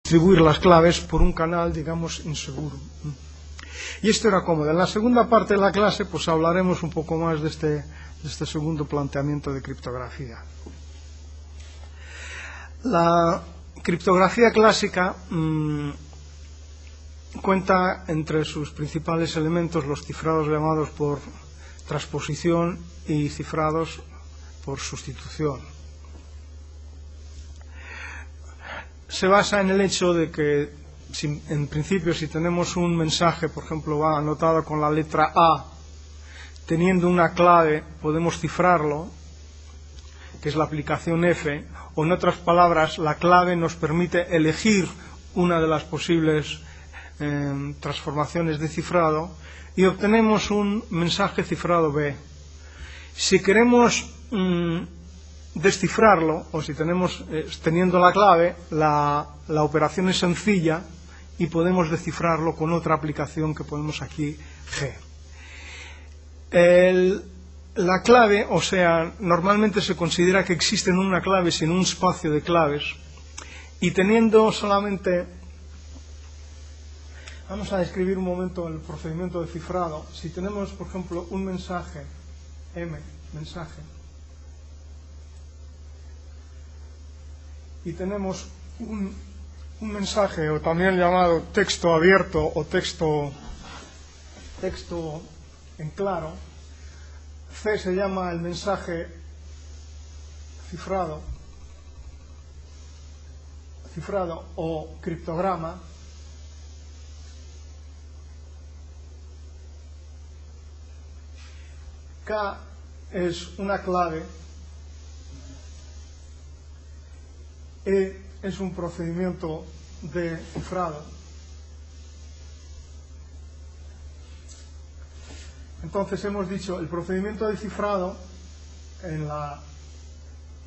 distribuir las claves por un canal, digamos, inseguro. Y esto era cómodo. En la segunda parte de la clase pues hablaremos un poco más de este segundo planteamiento de criptografía. La criptografía clásica cuenta entre sus principales elementos los cifrados llamados por transposición y cifrados por sustitución. Se basa en el hecho de que, en principio, si tenemos un mensaje, por ejemplo, va anotado con la letra A, teniendo una clave, podemos cifrarlo, que es la aplicación F, o en otras palabras, la clave nos permite elegir una de las posibles transformaciones de cifrado y obtenemos un mensaje cifrado B. Si queremos descifrarlo, o si tenemos, teniendo la clave, la operación es sencilla y podemos descifrarlo con otra aplicación que ponemos aquí, G. La clave, o sea, normalmente se considera que existe una clave sin un espacio de claves, y teniendo solamente, vamos a describir un momento el procedimiento de cifrado. Si tenemos, por ejemplo, un mensaje, M, mensaje, y tenemos un mensaje, o también llamado texto abierto o texto en claro, C se llama el mensaje cifrado o criptograma, K es una clave, E es un procedimiento de cifrado. Entonces hemos dicho, el procedimiento de cifrado en la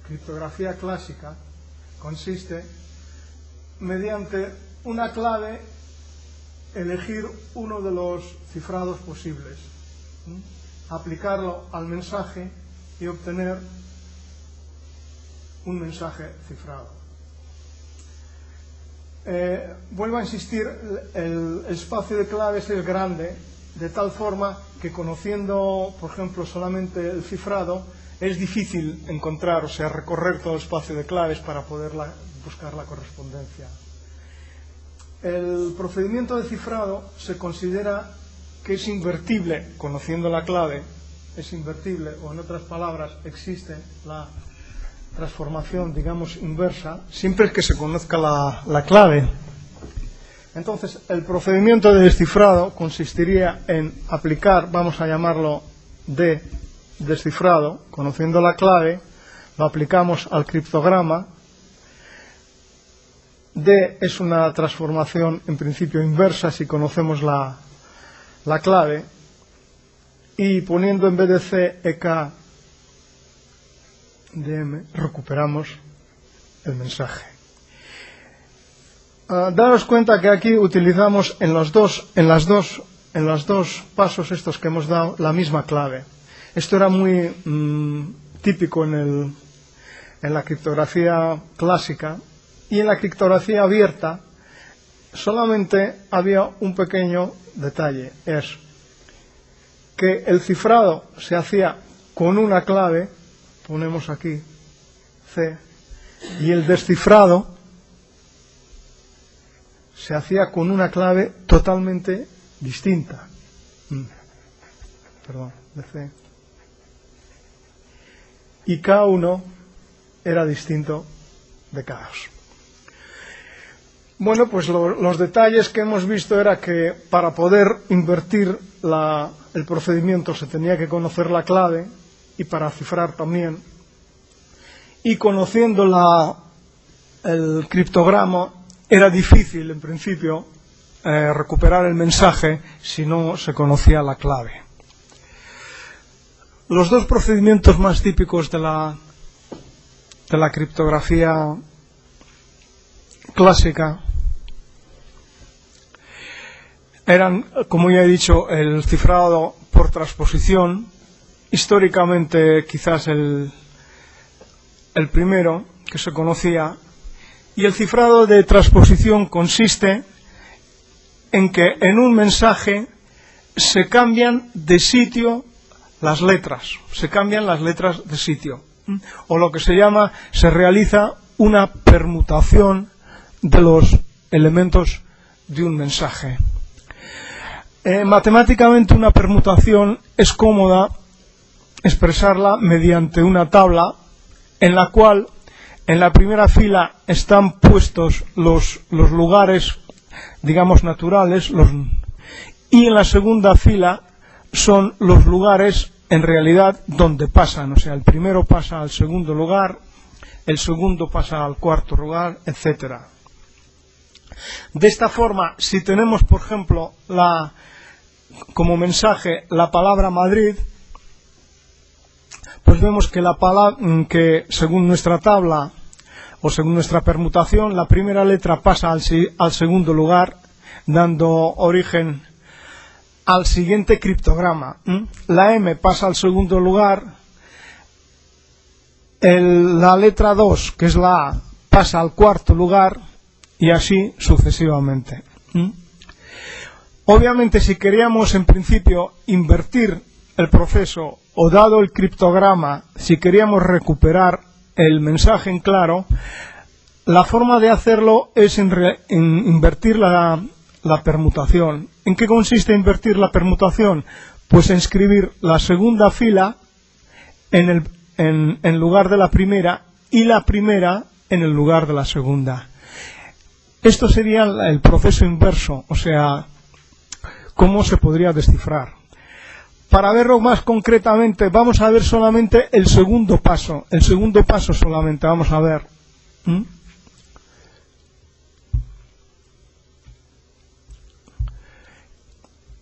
criptografía clásica consiste, mediante una clave, elegir uno de los cifrados posibles, aplicarlo al mensaje y obtener un mensaje cifrado. Vuelvo a insistir, el espacio de claves es grande, de tal forma que, conociendo, por ejemplo, solamente el cifrado, es difícil encontrar, o sea, recorrer todo el espacio de claves para poder buscar la correspondencia. El procedimiento de cifrado se considera que es invertible, conociendo la clave, es invertible, o en otras palabras, existe la transformación, digamos, inversa, siempre que se conozca la clave. Entonces, el procedimiento de descifrado consistiría en aplicar, vamos a llamarlo D, descifrado, conociendo la clave, lo aplicamos al criptograma. D es una transformación, en principio, inversa si conocemos la clave, y poniendo en vez de C, EK, DM, recuperamos el mensaje. Daros cuenta que aquí utilizamos en los dos pasos estos que hemos dado la misma clave. Esto era muy típico en la criptografía clásica, y en la criptografía abierta solamente había un pequeño detalle, es que el cifrado se hacía con una clave, ponemos aquí C, y el descifrado se hacía con una clave totalmente distinta. Perdón, de C. Y K1 era distinto de K2. Bueno, pues los detalles que hemos visto era que para poder invertir el procedimiento se tenía que conocer la clave, y para cifrar también, y conociendo el criptograma era difícil en principio recuperar el mensaje si no se conocía la clave. Los dos procedimientos más típicos de la criptografía clásica eran, como ya he dicho, el cifrado por transposición, históricamente quizás el primero que se conocía, Y el cifrado de transposición consiste en que en un mensaje se cambian de sitio las letras, de sitio, o lo que se realiza una permutación de los elementos de un mensaje. Matemáticamente una permutación es cómoda expresarla mediante una tabla en la cual en la primera fila están puestos los lugares, digamos, naturales, y en la segunda fila son los lugares en realidad donde pasan, o sea, el primero pasa al segundo lugar, el segundo pasa al cuarto lugar, etcétera. De esta forma, si tenemos, por ejemplo, como mensaje la palabra Madrid, pues vemos que según nuestra tabla o según nuestra permutación, la primera letra pasa al segundo lugar, dando origen al siguiente criptograma. La M pasa al segundo lugar, la letra 2, que es la A, pasa al cuarto lugar, y así sucesivamente. Obviamente, si queríamos en principio invertir el proceso, o dado el criptograma, si queríamos recuperar el mensaje en claro, la forma de hacerlo es invertir la permutación. ¿En qué consiste invertir la permutación? Pues en escribir la segunda fila en lugar de la primera y la primera en el lugar de la segunda. Esto sería el proceso inverso, o sea, cómo se podría descifrar. Para verlo más concretamente, vamos a ver solamente el segundo paso. El segundo paso solamente vamos a ver.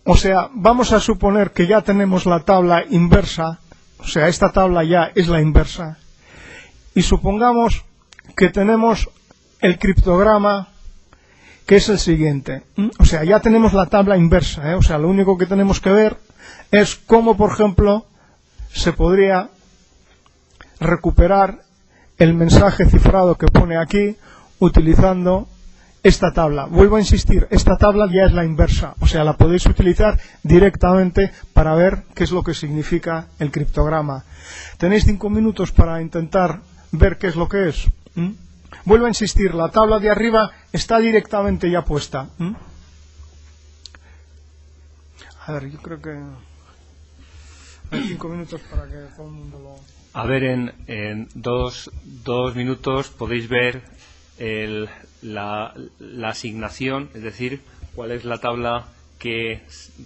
O sea, vamos a suponer que ya tenemos la tabla inversa, o sea, esta tabla ya es la inversa, y supongamos que tenemos el criptograma, que es el siguiente. O sea, ya tenemos la tabla inversa, o sea, lo único que tenemos que ver es cómo, por ejemplo, se podría recuperar el mensaje cifrado que pone aquí utilizando esta tabla. Vuelvo a insistir, esta tabla ya es la inversa, o sea, la podéis utilizar directamente para ver qué es lo que significa el criptograma. Tenéis 5 minutos para intentar ver qué es lo que es. Vuelvo a insistir, la tabla de arriba está directamente ya puesta. A ver, yo creo que hay 5 minutos para que todo el mundo lo... A ver, en dos minutos podéis ver la asignación, es decir, cuál es la tabla que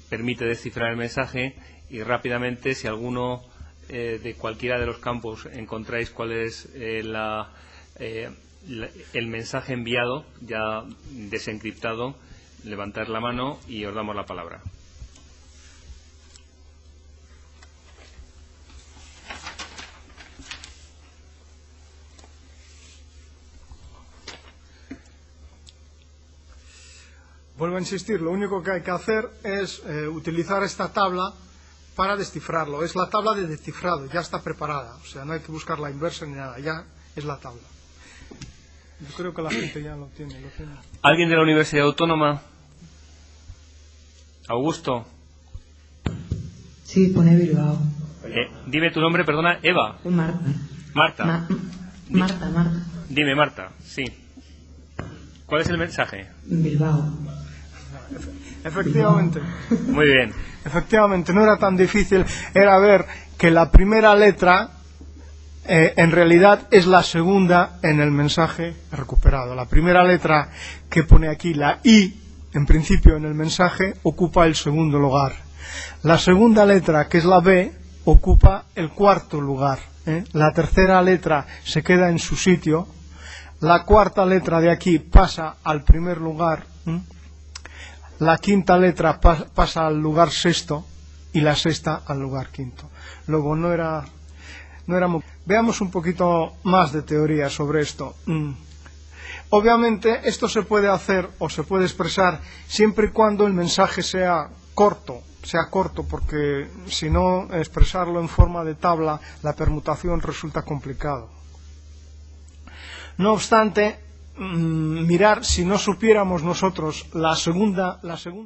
permite descifrar el mensaje, y rápidamente, si alguno de cualquiera de los campos encontráis cuál es el mensaje enviado, ya desencriptado, levantad la mano y os damos la palabra. Vuelvo a insistir, lo único que hay que hacer es utilizar esta tabla para descifrarlo. Es la tabla de descifrado, ya está preparada. O sea, no hay que buscar la inversa ni nada, ya es la tabla. Yo creo que la gente ya lo tiene. ¿Alguien de la Universidad Autónoma? ¿Augusto? Sí, pone Bilbao. Dime tu nombre, perdona. Eva. Marta. Marta. Marta. Dime, Marta, sí. ¿Cuál es el mensaje? Bilbao. Efectivamente. Muy bien. Efectivamente, no era tan difícil. Era ver que la primera letra en realidad es la segunda en el mensaje recuperado. La primera letra que pone aquí, la I, en principio en el mensaje, ocupa el segundo lugar. La segunda letra, que es la B, ocupa el cuarto lugar. La tercera letra se queda en su sitio. La cuarta letra de aquí pasa al primer lugar. La quinta letra pasa al lugar sexto y la sexta al lugar quinto. Luego no era muy... Veamos un poquito más de teoría sobre esto. Obviamente esto se puede hacer o se puede expresar siempre y cuando el mensaje sea corto, porque si no, expresarlo en forma de tabla, la permutación resulta complicado. No obstante, mirar si no supiéramos nosotros la segunda